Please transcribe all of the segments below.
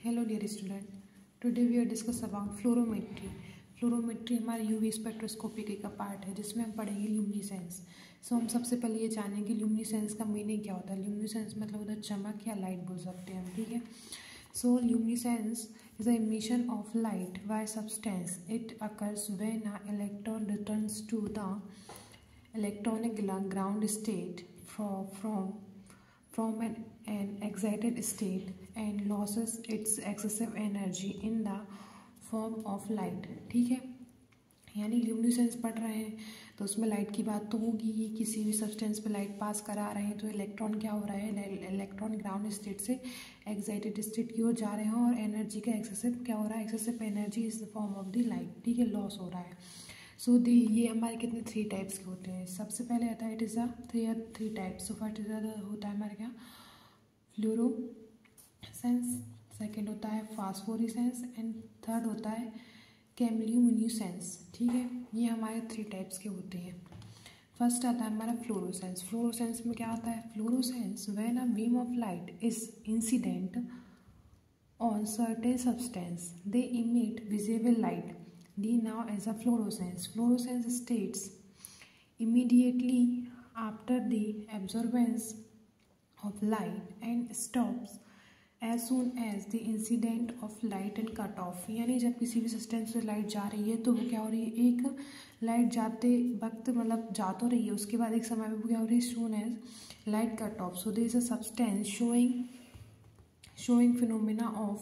Hello dear student, today we are discuss about फ्लोरोमेट्री। फ्लोरोमेट्री हमारे UV spectroscopy का part है जिसमें हम पढ़ेंगे ल्यूमिनेसेंस। हम सबसे पहले ये जानेंगे ल्यूमिनेसेंस का मीनिंग क्या होता है। ल्यूमिनेसेंस मतलब होता है चमक या लाइट बोल सकते हैं हम, ठीक है। Luminescence is the emission of light by substance. It occurs when an electron returns to the electronic ground state from an excited state and loses its excessive energy in the form of light, ठीक है। यानी luminescence पढ़ रहे हैं तो उसमें light की बात तो होगी ही। किसी भी सब्सटेंस पे लाइट पास करा रहे हैं तो इलेक्ट्रॉन क्या हो रहा है, इलेक्ट्रॉन ग्राउंड स्टेट से एक्साइटेड स्टेट की ओर जा रहे हैं और एनर्जी का एक्सेसिव क्या हो रहा है, excessive energy is the form of the light, ठीक है, लॉस हो रहा है। ये हमारे कितने 3 टाइप्स के होते हैं। सबसे पहले आता है it is a three types. First होता है हमारे क्या, फ्लोरोसेंस, सेकेंड होता है फास्फोरेसेंस एंड थर्ड होता है केमिल्यूमिनेसेंस, ठीक है। ये हमारे 3 टाइप्स के होते हैं। फर्स्ट आता है हमारा फ्लोरोसेंस। फ्लोरोसेंस में क्या होता है, fluorescence when a beam of light is incident on certain substance they emit visible light the now as a fluorescence. Fluorescence states immediately after the absorbance of light and stops as soon as the incident of light and cut off। यानी जब किसी भी substance से light जा रही है तो वो क्या हो रही है, एक लाइट जाते वक्त मतलब जा तो रही है, उसके बाद एक समय में वो क्या हो रही है, soon as light cut off so there is a substance showing phenomena of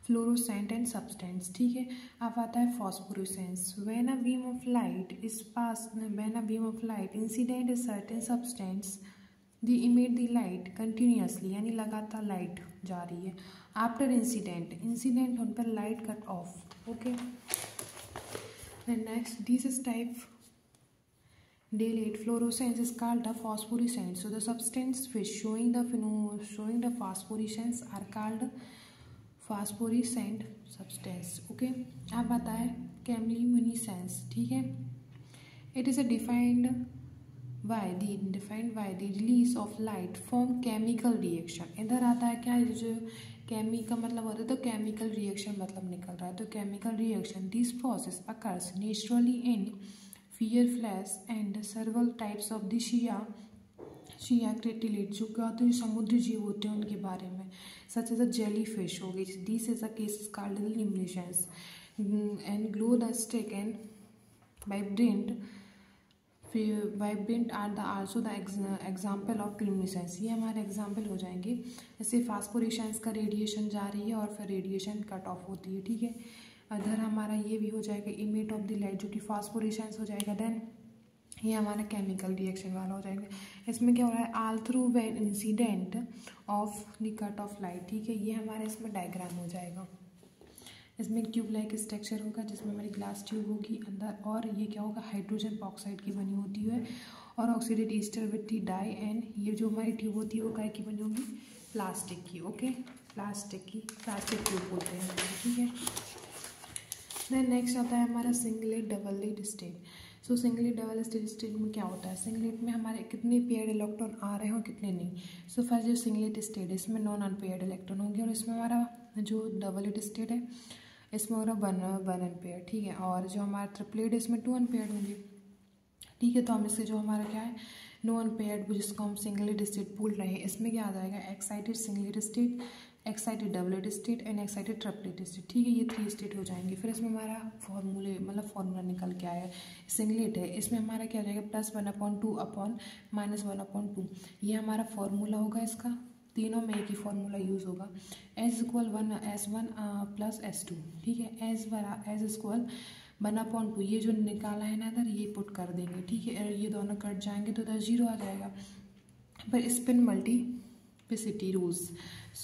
fluorescent and substance, ठीक है। अब आता है phosphorescence. When a beam of light incident is certain substance the emit the light continuously, यानी लगातार light जा रही है। आफ्टर इंसिडेंट होने पर light cut off, okay. Next this type delayed fluorescence is called the phosphorescence. So the substance which showing the phosphorescence are called phosphorescent substance, okay। अब आता है chemiluminescence, ठीक है। It is defined by the release of light from chemical reaction। इधर आता है क्या, जो केमी का मतलब होता है तो केमिकल रिएक्शन मतलब निकल रहा है तो chemical reaction. This process occurs naturally in fire flash and several types of the शिया क्रेटिलेट, जो क्या होते हैं समुद्री जीव होते हैं उनके बारे में, such as a jellyfish हो गई। This is a case called luminescence and glow the stick and vibrant are the also the example of luminescence. ये हमारे एग्जाम्पल हो जाएंगे। जैसे फास्फोरेसेंस का रेडिएशन जा रही है और फिर रेडिएशन कट ऑफ होती है, ठीक है। अदर हमारा ये भी हो जाएगा इमिट ऑफ द लाइट, जो कि फास्फोरेसेंस हो जाएगा। देन ये हमारा केमिकल रिएक्शन वाला हो जाएगा। इसमें क्या हो रहा है, all through when incident of the cut off light, ठीक है। ये हमारा इसमें डायग्राम हो जाएगा। इसमें एक ट्यूब लाइक स्ट्रक्चर होगा जिसमें हमारी ग्लास ट्यूब होगी अंदर, और ये क्या होगा, हाइड्रोजन परऑक्साइड की बनी होती है और oxidate ester with the dye. And ये जो हमारी ट्यूब होती है वो काय की बनी होगी, प्लास्टिक की, ओके। प्लास्टिक ट्यूब बोलते हैं, ठीक है। देन नेक्स्ट आता है हमारा singlet doublet state. Singlet double state में क्या होता है, सिंगलेट में हमारे कितने पेयर्ड इलेक्ट्रॉन आ रहे हैं और कितने नहीं। फर्स्ट जो सिंगलेट स्टेट है इसमें नॉन अनपेयर्ड इलेक्ट्रॉन होंगे, और इसमें हमारा जो डबलेट स्टेट है इसमें हो रहा वन अनपेयर, ठीक है। और जो हमारा ट्रिपलेट है इसमें 2 अनपेयर्ड होंगे, ठीक है। तो हम इससे जो हमारा क्या है, नो अनपेयर्ड जिसको हम सिंगलेट स्टेट बोल रहे हैं, इसमें क्या आ जाएगा, excited singlet state, excited doublet state and excited triplet state, ठीक है। ये 3 स्टेट हो जाएंगे। फिर इसमें हमारा फॉर्मूला निकल के आया। सिंगलेट है इसमें हमारा क्या हो जाएगा, +1/2 अपॉन -1/2। ये हमारा फॉर्मूला होगा इसका, तीनों में एक ही फॉर्मूला यूज़ होगा। S=1 + S2, ठीक है। S=1/2, ये जो निकाला है ना इधर, ये पुट कर देंगे, ठीक है। ये दोनों कट जाएंगे तो इधर 0 आ जाएगा। पर स्पिन मल्टीप्लिसिटी रूल्स,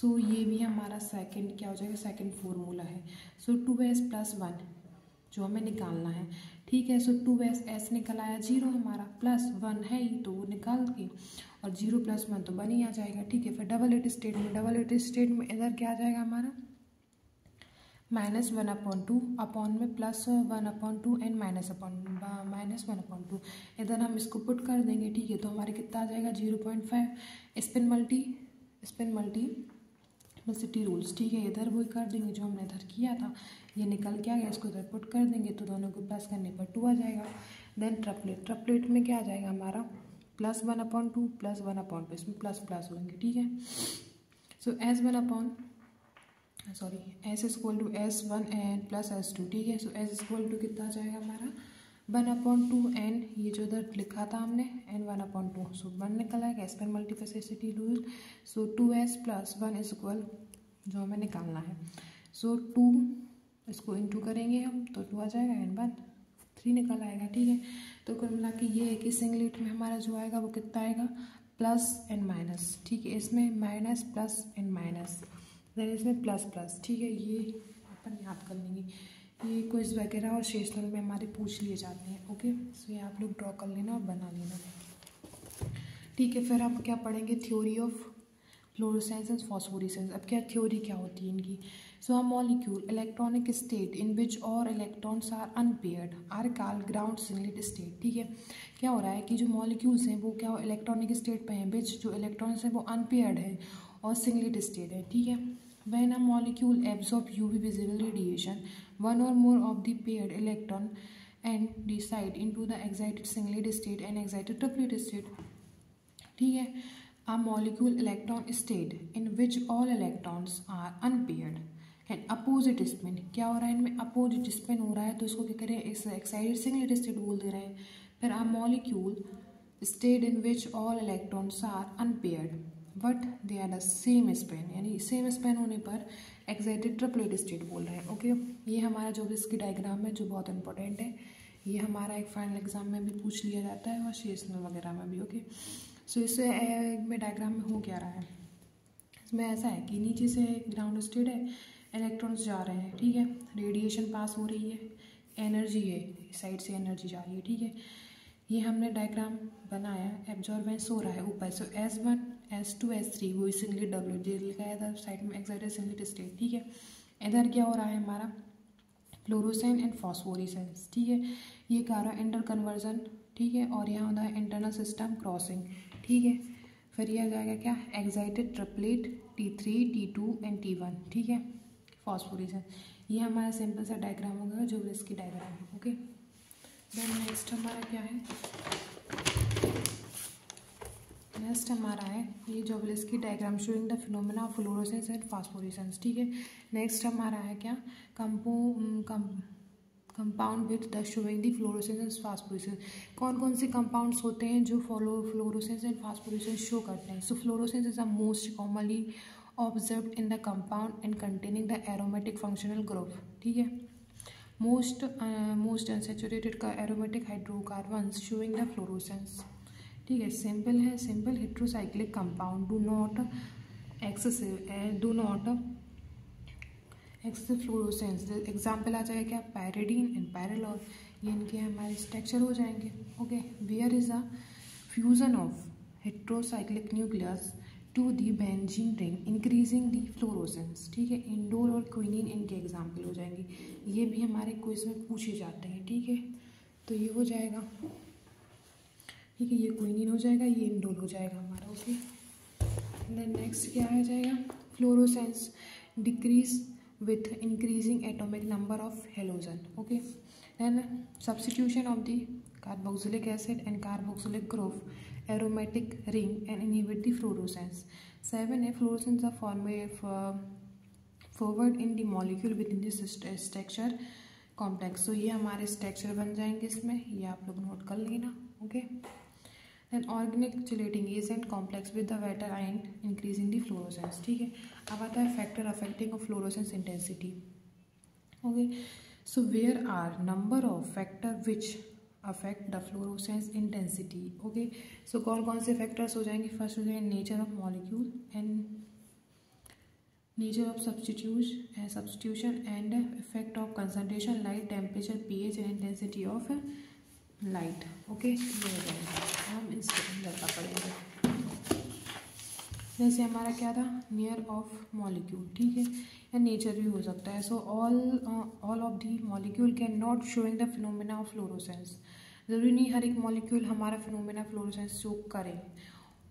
ये भी हमारा सेकंड क्या हो जाएगा, सेकंड फॉर्मूला है। 2s + 1 जो हमें निकालना है, ठीक है। 2s निकल आया 0 हमारा, +1 है ही तो वो निकाल के, और 0 + 1 तो 1 ही आ जाएगा, ठीक है। फिर डबलेट स्टेट में इधर क्या आ जाएगा हमारा, -1/2 अपॉन में +1/2 एंड -1/2। इधर हम इसको पुट कर देंगे, ठीक है। तो हमारे कितना आ जाएगा, 0.5। स्पिन सिटी रूल्स, ठीक है। इधर वही कर देंगे जो हमने इधर किया था, ये निकल के आ गया, इसको इधर पुट कर देंगे तो दोनों को प्लस करने पर 2 आ जाएगा। देन ट्रिपलेट में क्या आ जाएगा हमारा +1/2 +1/2, इसमें प्लस प्लस होंगे, ठीक है। So S is equal to S1 and plus S2, ठीक है। So S is equal to कितना आ जाएगा हमारा 1/2 एन, ये जो उधर लिखा था हमने n 1/2, सो 1 निकल आएगा, एस पर multiplicity rule. So 2s + 1 is equal जो हमें निकालना है, सो 2 इसको इंटू करेंगे हम तो 2 आ जाएगा, n 3 निकल आएगा, ठीक है। तो कुल मिला के ये है कि सिंगलेट में हमारा जो आएगा वो कितना आएगा +n-, ठीक है। इसमें माइनस +n-, देन इसमें प्लस प्लस, ठीक है। ये अपन याद कर लेंगे, ये क्विज वगैरह और सेशनल में हमारे पूछ लिए जाते हैं, ओके। सो ये आप लोग ड्रॉ कर लेना और बना लेना, ठीक है। फिर हम क्या पढ़ेंगे, theory of fluorescence and phosphorescence. अब क्या थ्योरी क्या होती है इनकी। So a molecule electronic state in which all electrons are unpaired are called ground singlet state, ठीक है। क्या हो रहा है कि जो मॉलिक्यूल्स हैं वो क्या इलेक्ट्रॉनिक स्टेट पे हैं, विच जो इलेक्ट्रॉन्स हैं वो अनपेयर्ड है और सिंगलेट स्टेट है, ठीक है। When a molecule absorbs UV visible radiation, one or more of the paired electron and decide into the excited singlet state and excited triplet state, ठीक है। A molecule electron state in which all electrons are unpaired and opposite spin, क्या हो रहा है इनमें opposite spin हो रहा है, तो इसको क्या करें, excited singlet state बोल दे रहे हैं। फिर a molecule state in which all electrons are unpaired but they are the same spin, यानी सेम स्पेन होने पर एक्साइटेड ट्रिपलेट स्टेट बोल रहे हैं, ओके। ये हमारा जो भी इसकी डायग्राम है जो बहुत इंपॉर्टेंट है, ये हमारा एक फाइनल एग्जाम में भी पूछ लिया जाता है और सेशनल वगैरह में भी, ओके। सो इससे में डायग्राम में हो क्या रहा है, इसमें ऐसा है कि नीचे से ग्राउंड स्टेट है, इलेक्ट्रॉन्स जा रहे हैं, ठीक है, रेडिएशन पास हो रही है, एनर्जी है, साइड से एनर्जी जा रही है, ठीक है। ये हमने डायग्राम बनाया, एब्जॉर्बेंस हो रहा है ऊपर, सो S1 S2 S3 वो सिंगलेट डबलेट लिखा है इधर साइड में, एक्साइटेड सिंगलेट स्टेट, ठीक है। इधर क्या हो रहा है हमारा फ्लोरोसेंस एंड फॉस्फोरेसेंस, ठीक है। ये कह रहा है इंटर कन्वर्जन, ठीक है, और यहाँ होता है इंटरनल सिस्टम क्रॉसिंग, ठीक है। फिर यह आ जाएगा क्या excited triplet T3 T2 and T1, ठीक है, फॉस्फोरेसेंस। ये हमारा सिंपल सा डायग्राम हो गया जो इसकी डायग्राम है, ओके। देन नेक्स्ट हमारा क्या है, नेक्स्ट हमारा है ये जो इसकी diagram showing the phenomena of fluorescence and phosphorescence, ठीक है। नेक्स्ट हमारा है क्या compound with the showing the fluorescence and phosphorescence. कौन कौन से कंपाउंड्स होते हैं जो फ्लोरोसेंस एंड फॉस्फोरेसेंस शो करते हैं। So fluorescence is the most commonly observed in the compound and containing the aromatic functional group, ठीक है। most unsaturated aromatic hydrocarbons showing the fluorescence, ठीक है। सिंपल है, simple heterocyclic compound do not excessive fluorescence. Example आ जाएगा क्या पैरिडीन and पैरेलॉल, ये इनके हमारे स्ट्रक्चर हो जाएंगे, okay. Where is a fusion of heterocyclic nucleus to the benzene ring increasing the fluorescence, ठीक है। इंडोल और क्विनिन इनके एग्जाम्पल हो जाएंगे, ये भी हमारे क्विज में पूछे जाते हैं, ठीक है। तो ये हो जाएगा, ठीक है, ये क्विनिन हो जाएगा, ये इंडोल हो जाएगा हमारा, ओके। देन नेक्स्ट क्या आ जाएगा fluorescence decrease with increasing atomic number of halogen, okay. Then substitution of the carboxylic acid and carboxylic group aromatic ring and inhibit the fluorescence. 7 है fluorescence are forward in the molecule within the structure complex. So ये हमारे structure बन जाएंगे इसमें, ये आप लोग note कर लेना, okay. Then organic chelating agent complex with the water ion increasing the fluorescence, ठीक है। अब आता है factor affecting of fluorescence intensity, okay. So where are number of factor which affect the fluorescence intensity, okay. सो कौन कौन से factors हो जाएंगे, फर्स्ट हो जाएंगे nature of molecule and nature of substitution and effect of concentration light temperature pH and intensity of light, okay. ये हो जाएगा, हम इसके अंदर का पढ़ेंगे। जैसे हमारा क्या था नियर ऑफ मॉलिक्यूल, ठीक है, या नेचर भी हो सकता है। So all of the molecule can not showing the phenomena of fluorescence, ज़रूरी नहीं हर एक मॉलिक्यूल हमारा फिनोमेना फ्लोरोसेंस शो करे।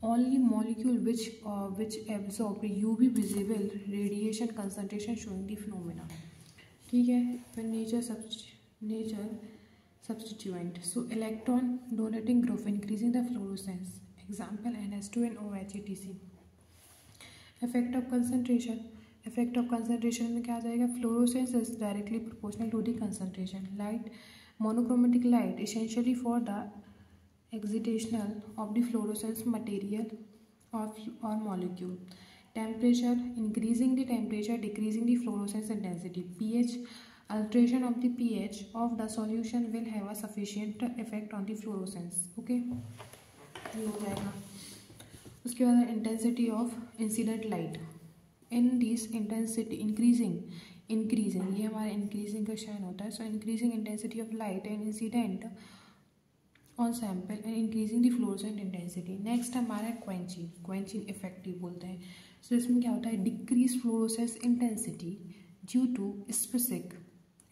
only molecule which absorb UV visible radiation concentration showing the phenomena. ठीक है, फिर nature substituent. So electron donating group increasing the fluorescence. Example NH2 and OH etc. Effect of concentration. Effect of concentration में क्या आ जाएगा? Fluorescence is directly proportional to the concentration. Light, monochromatic light essentially for the excitational of the fluorescence material or molecule. Temperature, increasing the temperature, decreasing the fluorescence intensity. pH, alteration of the pH of the solution will have a sufficient effect on the fluorescence. Okay, ये हो जाएगा. उसके बाद intensity of incident light. In this intensity increasing ये हमारा increasing का shine होता है. सो increasing intensity of light and incident on sample and increasing the fluorescent intensity. Next हमारा है क्वेंचिंग इफेक्टिव बोलते हैं. सो इसमें क्या होता है? Decrease fluorescence intensity due to specific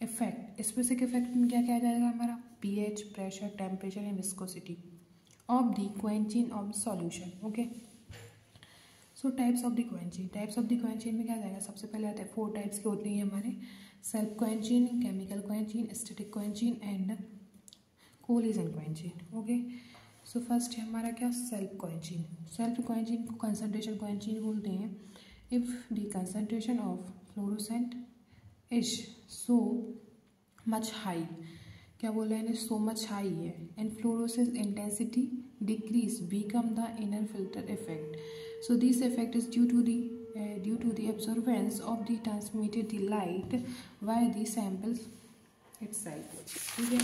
effect. Specific effect में क्या जाएगा हमारा? PH, pressure, temperature and viscosity of the quenching of solution. Okay, so types of the quenching में क्या जाएगा? सबसे पहले आते हैं 4 टाइप्स के होते हैं हमारे. Self quenching, chemical quenching, static quenching and collision quenching. Okay, so first है हमारा क्या? सेल्फ क्वेंचिंग को कंसंट्रेशन क्वेंचिंग बोलते हैं. If the concentration of fluorescent is so much high, क्या बोल रहे हैं? सो मच हाई है and fluorescence intensity decrease become the inner filter effect. So this effect is due to the absorbance of the transmitted the light by the samples itself. ठीक है,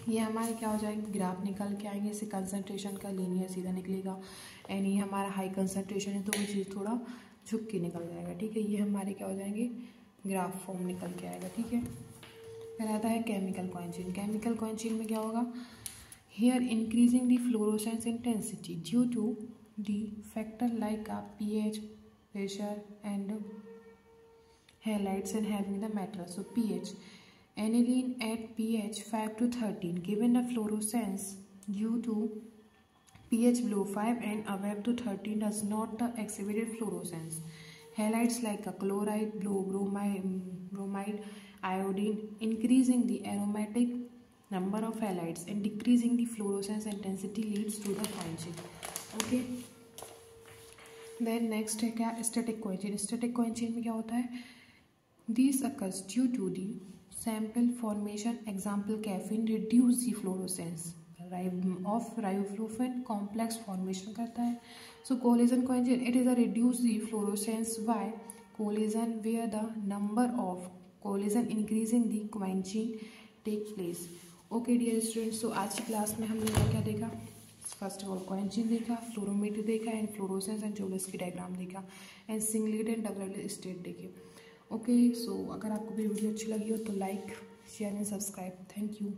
ये हमारे क्या हो जाएंगे? ग्राफ निकल के आएंगे. इससे कंसंट्रेशन का लीनियर सीधा निकलेगा एंड ये हमारा हाई कंसंट्रेशन है तो वो चीज़ थोड़ा झुक के निकल जाएगा. ठीक है, ये हमारे क्या हो जाएंगे? ग्राफ फॉर्म निकल के आएगा. ठीक है, फिर आता है केमिकल क्वेंचिंग में क्या होगा? Here increasing the fluorescence intensity due to the factor like a pH, pressure and halides and having the metal. So pH, aniline at pH 5 to 13 given a fluorescence due to pH below 5 and above to 13 does not exhibit fluorescence. Halides like a chloride, bromide, iodine, increasing the aromatic number of halides and decreasing the fluorescence intensity leads to the quenching. Okay, then next है क्या? Static quenching में क्या होता है? This occurs due to the sample formation. Example, caffeine reduce the fluorescence of riboflavin complex formation करता है. So collision quenching, it is a reduce the fluorescence by collision where the number of collision increasing the quenching take place. Okay dear students, so आज की class में हमने क्या देखा? First of all quenching देखा, fluorometer देखा and fluorescence and जोलेस्की diagram देखा and singlet and double state देखे. ओके, सो अगर आपको भी वीडियो अच्छी लगी हो तो like, share and subscribe. Thank you.